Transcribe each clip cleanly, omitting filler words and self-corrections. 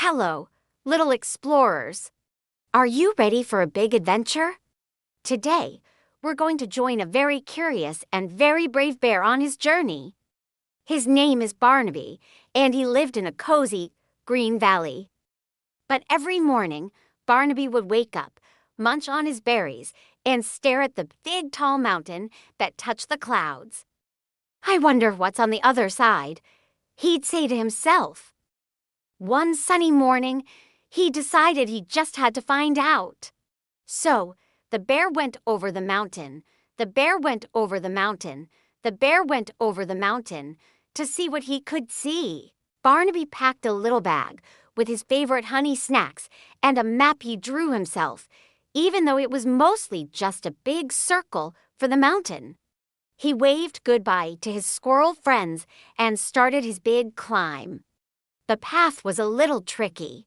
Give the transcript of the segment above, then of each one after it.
Hello, little explorers. Are you ready for a big adventure? Today, we're going to join a very curious and very brave bear on his journey. His name is Barnaby, and he lived in a cozy, green valley. But every morning, Barnaby would wake up, munch on his berries, and stare at the big tall mountain that touched the clouds. I wonder what's on the other side, he'd say to himself. One sunny morning, he decided he just had to find out. So, the bear went over the mountain. The bear went over the mountain. The bear went over the mountain to see what he could see. Barnaby packed a little bag with his favorite honey snacks and a map he drew himself, even though it was mostly just a big circle for the mountain. He waved goodbye to his squirrel friends and started his big climb. The path was a little tricky.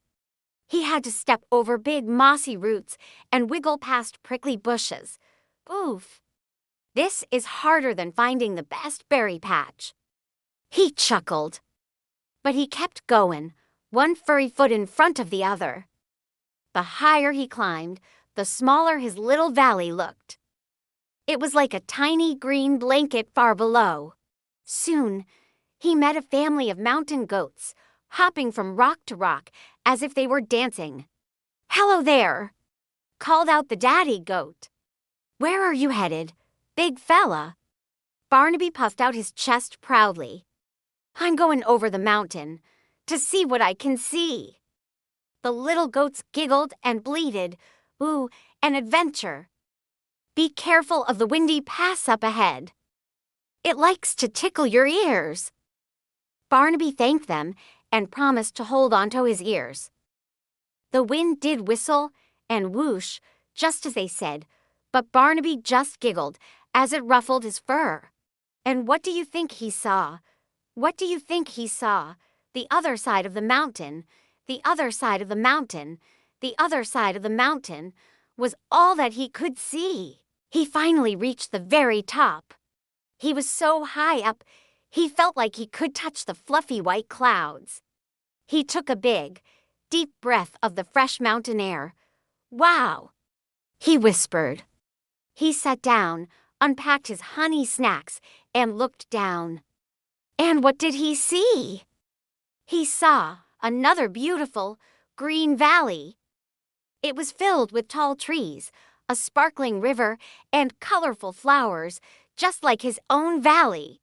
He had to step over big mossy roots and wiggle past prickly bushes. Oof! This is harder than finding the best berry patch. He chuckled. But he kept going, one furry foot in front of the other. The higher he climbed, the smaller his little valley looked. It was like a tiny green blanket far below. Soon, he met a family of mountain goats, hopping from rock to rock as if they were dancing. "Hello there," called out the daddy goat. "Where are you headed, big fella?" Barnaby puffed out his chest proudly. "I'm going over the mountain to see what I can see." The little goats giggled and bleated. "Ooh, an adventure. Be careful of the windy pass up ahead. It likes to tickle your ears." Barnaby thanked them and promised to hold onto his ears. The wind did whistle and whoosh, just as they said, but Barnaby just giggled as it ruffled his fur. And what do you think he saw? What do you think he saw? The other side of the mountain, the other side of the mountain, the other side of the mountain was all that he could see. He finally reached the very top. He was so high up, he felt like he could touch the fluffy white clouds. He took a big, deep breath of the fresh mountain air. "Wow," he whispered. He sat down, unpacked his honey snacks, and looked down. And what did he see? He saw another beautiful, green valley. It was filled with tall trees, a sparkling river, and colorful flowers, just like his own valley.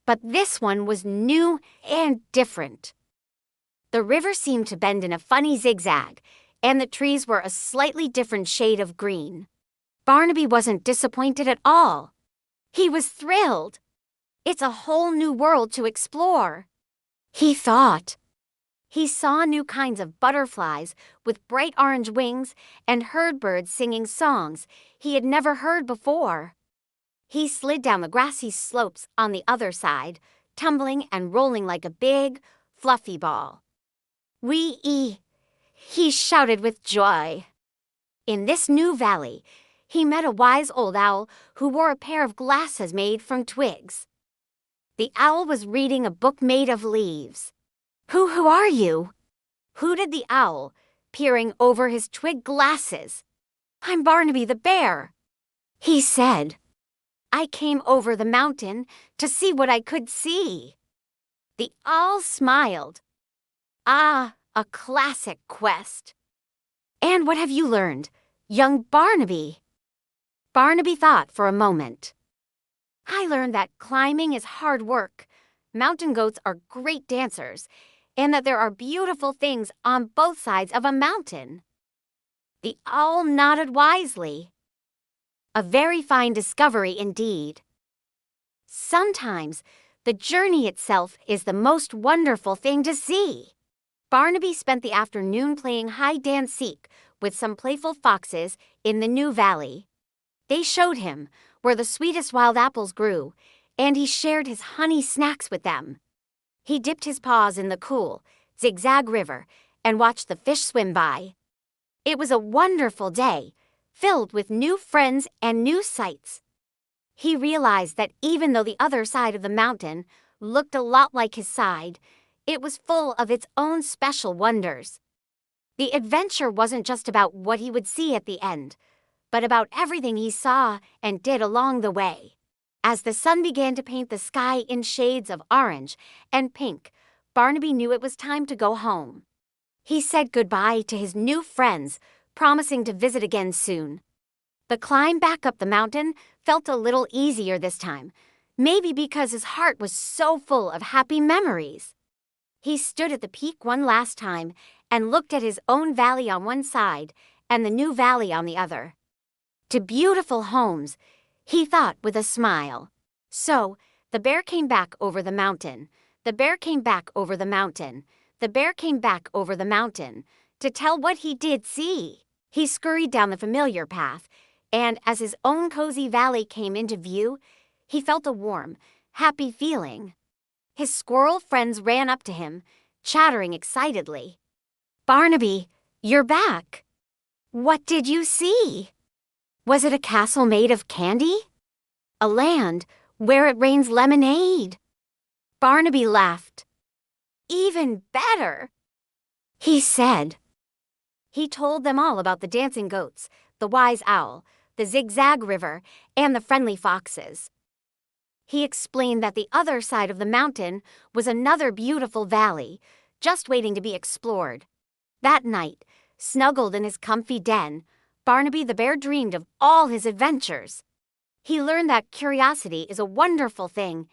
But this one was new and different. The river seemed to bend in a funny zigzag, and the trees were a slightly different shade of green. Barnaby wasn't disappointed at all. He was thrilled. It's a whole new world to explore, he thought. He saw new kinds of butterflies with bright orange wings and heard birds singing songs he had never heard before. He slid down the grassy slopes on the other side, tumbling and rolling like a big, fluffy ball. "Wee-ee!" he shouted with joy. In this new valley, he met a wise old owl who wore a pair of glasses made from twigs. The owl was reading a book made of leaves. Who are you?" hooted the owl, peering over his twig glasses. "I'm Barnaby the bear," he said. "I came over the mountain to see what I could see." The owl smiled. "Ah, a classic quest. And what have you learned, young Barnaby?" Barnaby thought for a moment. "I learned that climbing is hard work, mountain goats are great dancers, and that there are beautiful things on both sides of a mountain." The owl nodded wisely. A very fine discovery indeed. Sometimes the journey itself is the most wonderful thing to see. Barnaby spent the afternoon playing hide-and-seek with some playful foxes in the new valley. They showed him where the sweetest wild apples grew, and he shared his honey snacks with them. He dipped his paws in the cool, zigzag river and watched the fish swim by. It was a wonderful day, filled with new friends and new sights. He realized that even though the other side of the mountain looked a lot like his side, It was full of its own special wonders. The adventure wasn't just about what he would see at the end, but about everything he saw and did along the way. As the sun began to paint the sky in shades of orange and pink, Barnaby knew it was time to go home. He said goodbye to his new friends, promising to visit again soon. The climb back up the mountain felt a little easier this time, maybe because his heart was so full of happy memories. He stood at the peak one last time and looked at his own valley on one side and the new valley on the other. To beautiful homes, he thought with a smile. So, the bear came back over the mountain. The bear came back over the mountain. The bear came back over the mountain to tell what he did see. He scurried down the familiar path, and as his own cozy valley came into view, he felt a warm, happy feeling. His squirrel friends ran up to him, chattering excitedly. "Barnaby, you're back. What did you see? Was it a castle made of candy? A land where it rains lemonade?" Barnaby laughed. "Even better," he said. He told them all about the dancing goats, the wise owl, the zigzag river, and the friendly foxes. He explained that the other side of the mountain was another beautiful valley, just waiting to be explored. That night, snuggled in his comfy den, Barnaby the bear dreamed of all his adventures. He learned that curiosity is a wonderful thing,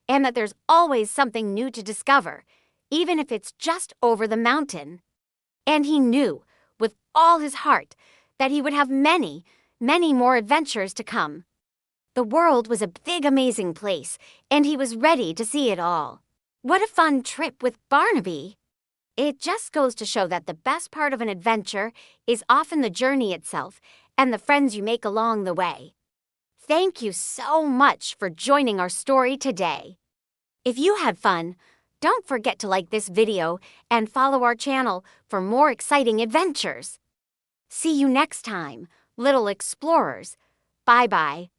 and that there's always something new to discover, even if it's just over the mountain. And he knew, with all his heart, that he would have many, many more adventures to come. The world was a big, amazing place, and he was ready to see it all. What a fun trip with Barnaby! It just goes to show that the best part of an adventure is often the journey itself and the friends you make along the way. Thank you so much for joining our story today. If you had fun, don't forget to like this video and follow our channel for more exciting adventures. See you next time, little explorers. Bye-bye.